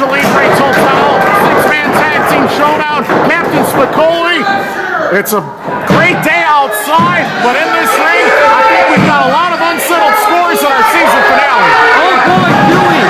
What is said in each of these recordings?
Lucha Libre Total, six-man tag team showdown, Captain Spicoli. It's a great day outside, but in this ring, I think we've got a lot of unsettled scores in our season finale. Oh boy, Dewey!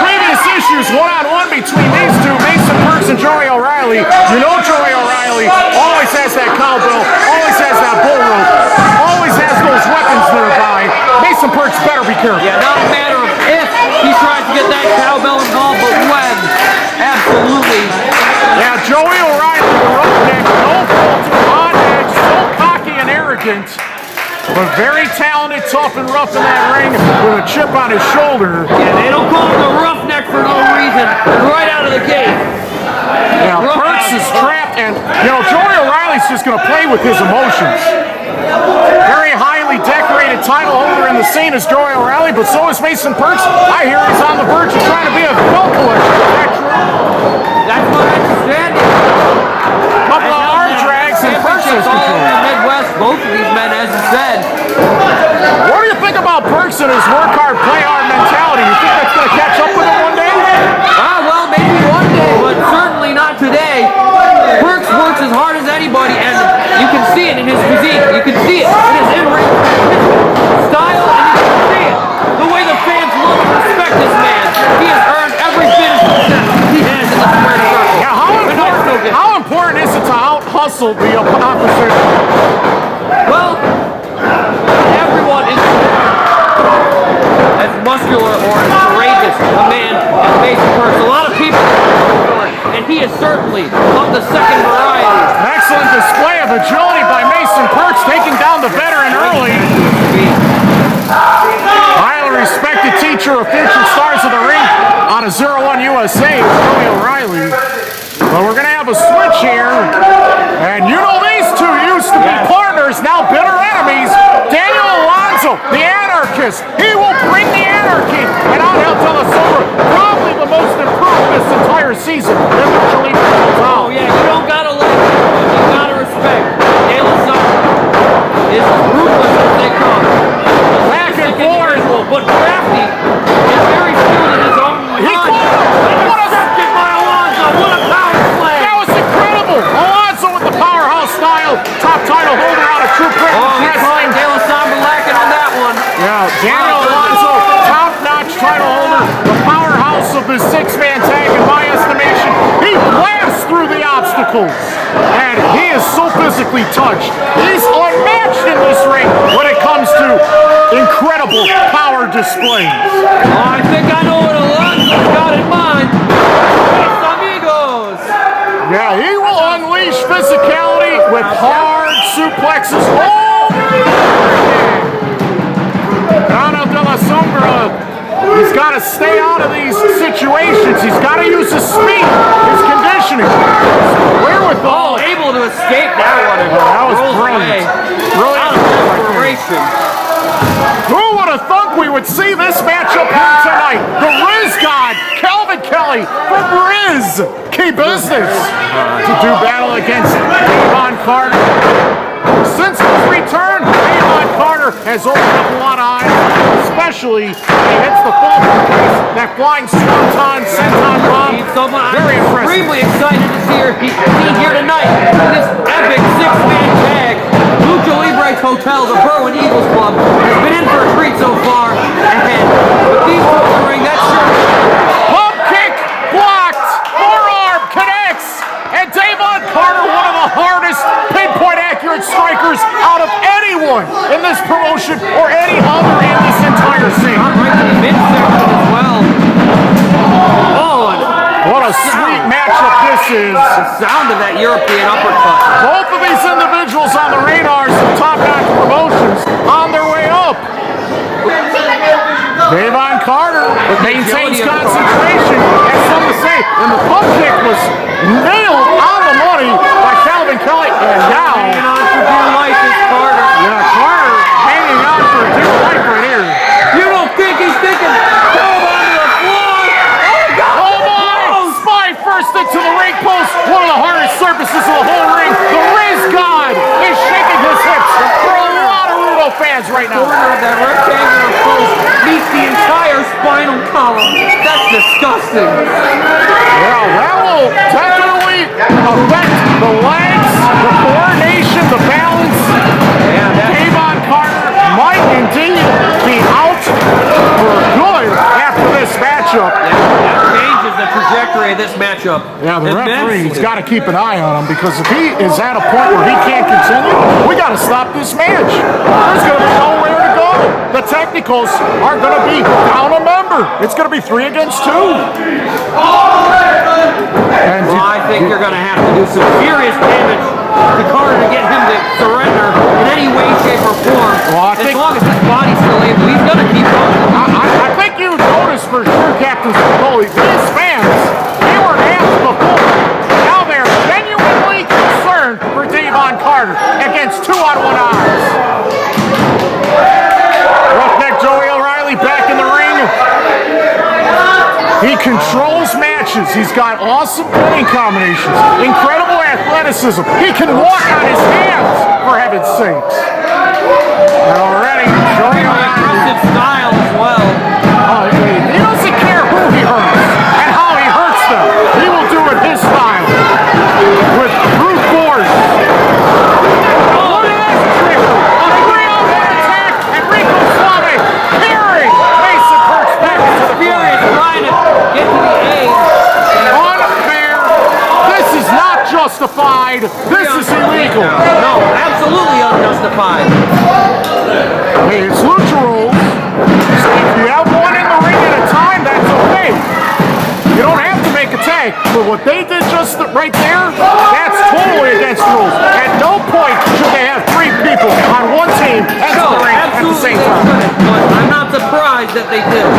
Previous issues, one-on-one between these two, Mason Percs and Joey O'Reilly. You know Joey O'Reilly always has that cowbell, always has that bull rope, always has those weapons nearby. Mason Percs better be careful. Yeah, not a matter of if he tries to get that cowbell involved, but when. Absolutely. Yeah, Joey O'Reilly, the roughneck, no filter, on edge, so cocky and arrogant. But very talented, tough and rough in that ring with a chip on his shoulder. Yeah, they don't call him the roughneck for no reason. Right out of the gate. Yeah, Percs is trapped, and, you know, Joey O'Reilly's just going to play with his emotions. Very highly decorated title holder in the scene is Joey O'Reilly, but so is Mason Percs. I hear he's on the verge of trying to be a belt collector. Is that true? That's what I understand. Couple of arm drags and Percs is all over the Midwest, both of these men, as you said. What do you think about Percs and his work hard, play hard mentality? You think that's going to catch up with him one day? Well, maybe one day, but certainly not today. Percs works as hard as anybody, and you can see it in his physique. You can see it in his in-ring style, and you can see it. The way the fans love and respect this man. He has earned every bit of success he has in the square circle. Yeah, how important is it to out-hustle the opposition? Well, everyone is as muscular or as courageous a man as Mason Percs. A lot of people are, and he is certainly of the second variety. An excellent display of agility by Mason Percs, taking down the veteran early. Highly respected teacher of future stars of the ring out of 01 USA is Joey O'Reilly. But we're going to have a switch here. And you know these two used to be partners, now bitter enemies. Daniel Alonzo, the anarchist. He will bring the anarchy. And Alonzo, probably the most improved this entire season in Lucha Libre. Oh yeah, you don't got to like him, but you got to respect. Alonzo is ruthless as they come. Back and forth. But crafty is very skilled in his own mind. What a second by Alonzo. What a power play. That was incredible. Alonzo with the powerhouse style. Top title holder out of True Print Wrestling. Daniel Sombra lacking on that one. Yeah, Daniel Alonzo, top-notch title holder. The powerhouse of the six-man tag, in my estimation. He blasts through the obstacles. And he is so physically touched. He's unmatched in this ring when it comes to incredible power displays. Oh, I think I know what Alonzo's got in mind. Yes, amigos. Yeah, he will unleash physicality with hard suplexes. Oh! Down de la Sombra. He's got to stay out of these situations. He's got to use his speed, his conditioning, wherewithal. Oh, able to escape that one. That was brilliant. Brilliant. Inspiration. Who would have thought we would see this matchup here tonight? The Riz God, Calvin Kelly from Riz Key Business to do battle against Dayvon Carter. Since his return, Dayvon Carter has opened up a lot of eyes, especially when he hits the fall from place, that flying swanton, senton bomb. Very impressive. Extremely excited to see her here tonight in this epic six-man tag. Lucha Libre Hotel, the Berwyn Eagles Club, has been in for a treat so far, and with these two in the ring, that's sure. Pump kick, blocked, forearm connects, and Dayvon Carter, one of the hardest pinpoint accurate strikers out of anyone in this promotion or any other in this entire scene. Right to the midsection as well. Oh, what a sweet matchup this is. The sound of that European uppercut. Both of these individuals on the radars of top-notch promotions on their way up. Dayvon Carter maintains concentration, as some to say, and the pump kick was nailed on the money by Calvin Kelly, and now hanging on for dear life is Carter. Yeah, Carter hanging on for dear life right here. You don't think he's thinking, throw him onto the floor? Oh, God! Oh, my! Spine first into the ring post, one of the hardest surfaces of the whole ring. The Riz God is shaking his hips for a lot of Rudo fans right now. Corner of that rectangular post meets the entire spinal exhausting. Well, that will definitely affect the legs, the coordination, the balance. Yeah, Dayvon Carter might indeed be out for good after this matchup. that changes the trajectory of this matchup. Yeah, the referee's immensely. got to keep an eye on him because if he is at a point where he can't continue, we got to stop this match. There's going to be nowhere to go. The technicals are going to be down a member. It's going to be 3 against 2. And Well, I think you're going to have to do some serious damage to Carter to get him to surrender in any way, shape, or form. Well, as long as his body's still able, he's going to keep going. I think you noticed for sure, Captain Spicoli, these fans, they were asked before. Now they're genuinely concerned for Dayvon Carter against 2-on-1 odds. Roughneck Joey O'Reilly back in the ring. He controls matches. He's got awesome pinning combinations, incredible athleticism. He can walk on his hands, for heaven's sakes. And already, Joey O'Reilly. Aggressive style as well. He doesn't care who he hurts and how he hurts them. He will do it his style with brute force. Look at this trickery. A 3-on-1 attack and Rico Suave carrying Mason Percs back into the Furious trying to get to the A. unfair. This is not justified. This is illegal. No, absolutely unjustified. Hey, it's Lucha rules. So if you have one in the ring at a time, that's okay. You don't have to make a tag. But what they did just right there, that's totally against rules. At no point should they have 3 people on one team enter the ring at the same time. But I'm not surprised that they did.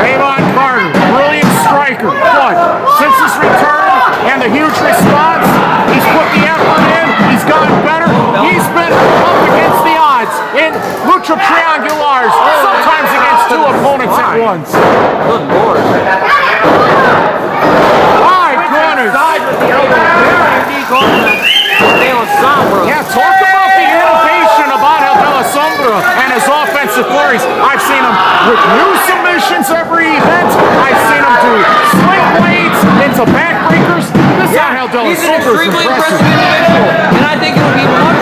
Dayvon Carter, brilliant striker. But since his return and the huge response, he's put the effort in. He's gotten better. He's been up against the odds in Lucha Triangulars, sometimes against 2 opponents at once. Good lord. My goodness. Side with the elbow. Very unique offense. Sombra. Yeah, talk about the innovation about Sombra and his offensive flurries. I've seen him with new submissions every event. I've seen him do sling blades into backbreakers. This He's an Sombra's extremely impressive. impressive individual. And I think it would be much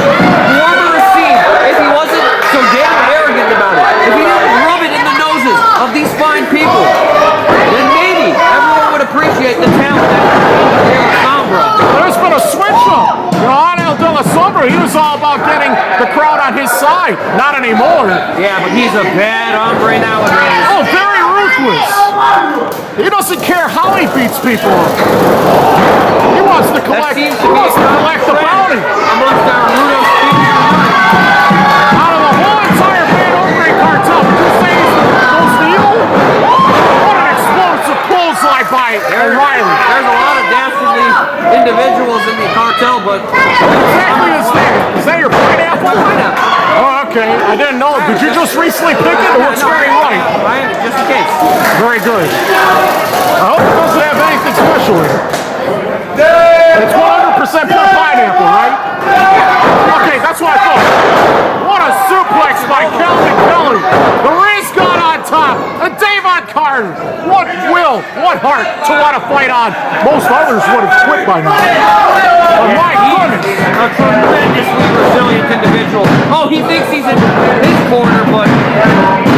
warmer received if he wasn't so damn arrogant about it. If he didn't rub it in the noses of these fine people, then maybe everyone would appreciate the talent that Sombra. There's been a switch up. Sombra, he was all about getting the crowd on his side. Not anymore. Yeah, but he's a bad hombre nowadays. Oh, very ruthless. He doesn't care how he beats people up. He wants to collect, That seems to be the bounty. amongst our Rudo speakers. Out of the whole entire Bad Hombre cartel, would you say he's the most evil? What an explosive bullseye by O'Reilly. There's a lot of dastardly individuals in the cartel, but Exactly is that? Is that your pineapple? Oh, okay. I didn't know. Did you just recently pick it? It looks very right. Just in case. Very good. I hope it doesn't have anything special in it. It's 100% pure pineapple, right? Okay, that's what I thought. What a suplex by Kelvin Kelly. The Riz got on top. And Dayvon Carter. What will, what heart to want to fight on. Most others would have quit by now. Oh my goodness. A tremendously resilient individual. Oh, he thinks he's in his corner, but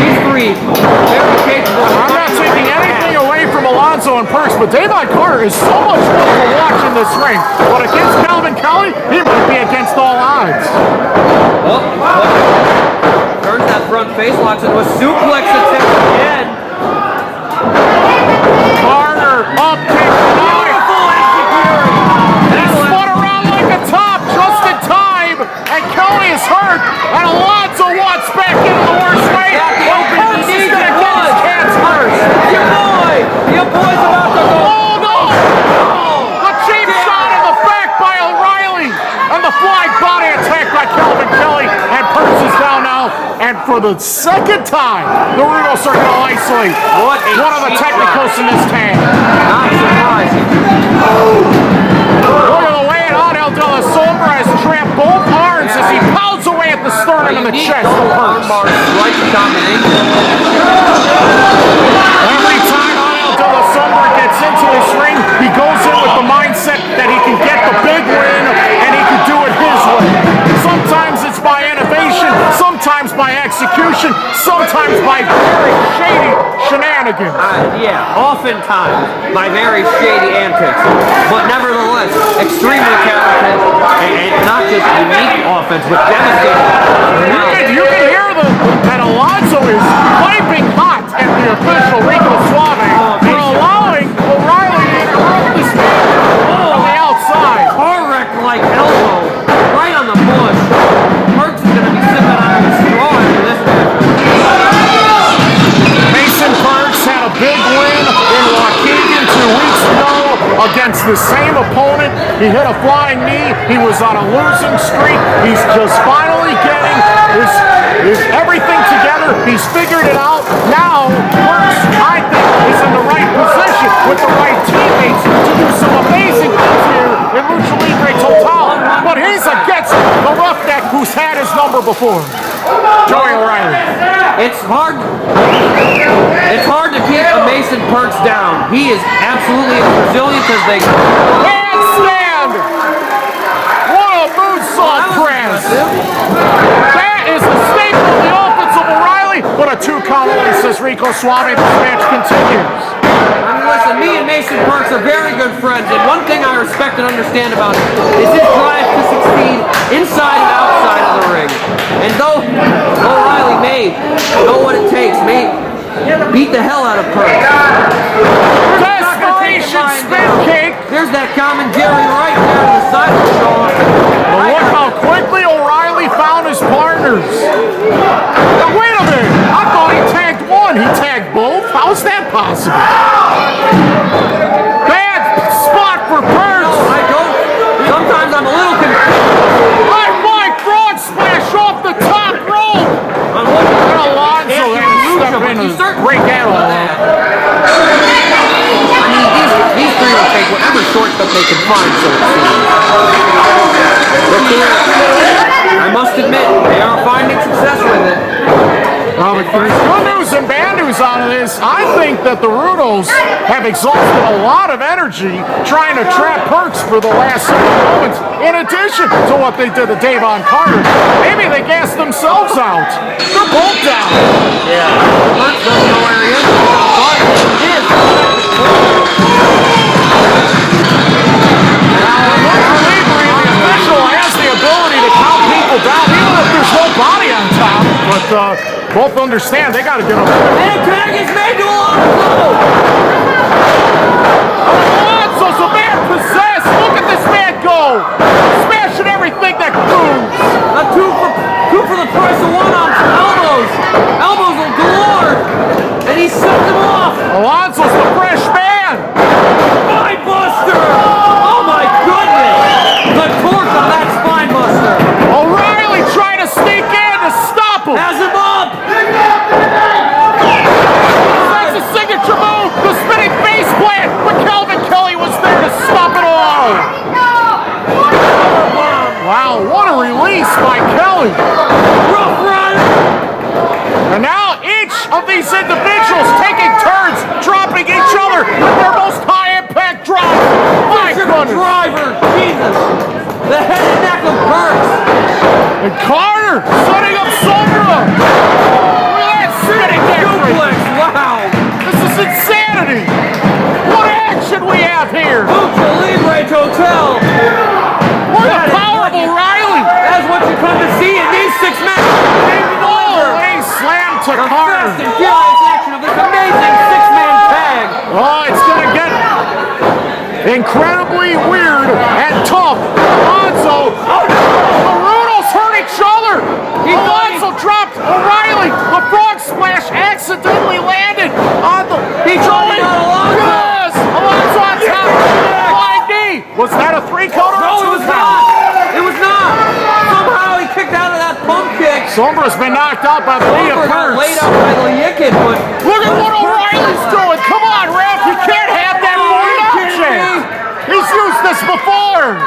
he's free. Very capable. I'm not taking anything away from Alonzo and Percs, but Dayvon Carter is so much fun to watch in this ring. But against Calvin Kelly, he might be against all odds. Oh, turns that front face, locks into a suplex attempt again. Carter up kick. Beautiful execution. He spun around like a top just in time. And Kelly is hurt. And Alonzo wants back into the worst way. Well, Percs is going to get his cats first. Your boy's about to go. Oh no! The cheap shot in the back by O'Reilly. And the flying body attack by Calvin Kelly. And Percs is down now. And for the second time, the Rudos are going to isolate What a one of the cheap technicals in this tag. Not surprising. Look at the way it on. Sombra has trapped both arms as he pounds away at the sternum and the chest. Armbars, right combination. Every time Alonzo shenanigans. Yeah, oftentimes by very shady antics, but nevertheless extremely talented and not just unique offense, but devastating. You can hear that Alonzo is piping hot at the official Rico Suave for allowing O'Reilly to interrupt this man from the outside. Car wreck like elbow right on the bush. Percs is going to be sipping on the straw after this match. Mason Percs had a big win in Waukegan 2 weeks ago against the same opponent. He hit a flying knee. He was on a losing streak. He's just finally getting his everything together. He's figured it out. Now, Percs, I think, is in the right position with the right teammates to do some amazing things here in Lucha Libre Total. But he's against the roughneck who's had his number before, Joey O'Reilly. It's hard to keep a Mason Percs down. He is absolutely as resilient as they go. Handstand! What a moonsault press! That is the staple of the offense of O'Reilly, but a 2-count only, says Rico Suave. This match continues. I mean, listen, me and Mason Percs are very good friends, and one thing I respect and understand about him is his drive to succeed inside and outside of the ring. And though O'Reilly may know what it takes, may beat the hell out of Percs. Desperation spin kick. There's that commentary right there to the side of the show. But look how quickly O'Reilly found his partners. Now, wait a minute. I thought he tagged one. He tagged both? How is that possible? Bad spot for Percs. I don't. Sometimes I'm a little confused. Right, Mike, frog splash off the top rope. I'm looking And Alonzo had to step in and break that all up. I mean, these three will take whatever shortcut they can find, so it seems. I must admit, they are finding success with it. Well, there's good news and bad news out of this. I think that the Rudos have exhausted a lot of energy trying to trap Percs for the last several moments, in addition to what they did to Dayvon Carter. Maybe they gassed themselves out. They're both down. Yeah. Percs doesn't know where he is, but he is. The official has the ability to count people down, even if there's no body on top. But both understand they got to get up. And a tag is made to Alonzo! Alonzo's a man possessed. Look at this man go. Smashing everything that moves. A two for the price of one on some elbows. Elbows are galore. And he set them off. Alonzo's the fresh man. Spine buster! Oh my goodness! The torque on that spine buster. O'Reilly trying to sneak in to stop him. Has him up. That's a signature move. The spinning face plant. But Calvin Kelly was there to stop it all. Wow, what a release by Kelly. Rough run. And now each of these individuals taking turns, dropping each other with their most high-impact drive. My goodness. Driver. Jesus. The head and neck of Percs. And Carter setting up Sombra. Look at that spinning Duplex. neck. Wow. This is insanity. What action we have here. Lucha Libre Total. What the power of O'Reilly. That's what you come to see in these 6 matches. Holy slam to The Carter. fast and furious action of this amazing 6-man tag. Oh, it's going to get incredibly weird and tough. Alonzo. The Rudos hurt each other. Alonzo dropped O'Reilly. The frog splash accidentally landed on the... He tried to Alonzo. Yes! Alonzo on top. Flying knee. Was that a 3-count or a 2-count? No, it was not. It was not. Somehow he kicked out of that pump kick. Sombra's been knocked out by the knee of Sombra got Percs. laid out by the Yicked, but Look at what O'Reilly's doing. Come on, Ref. You can't have that 40-out chance. He's used this before.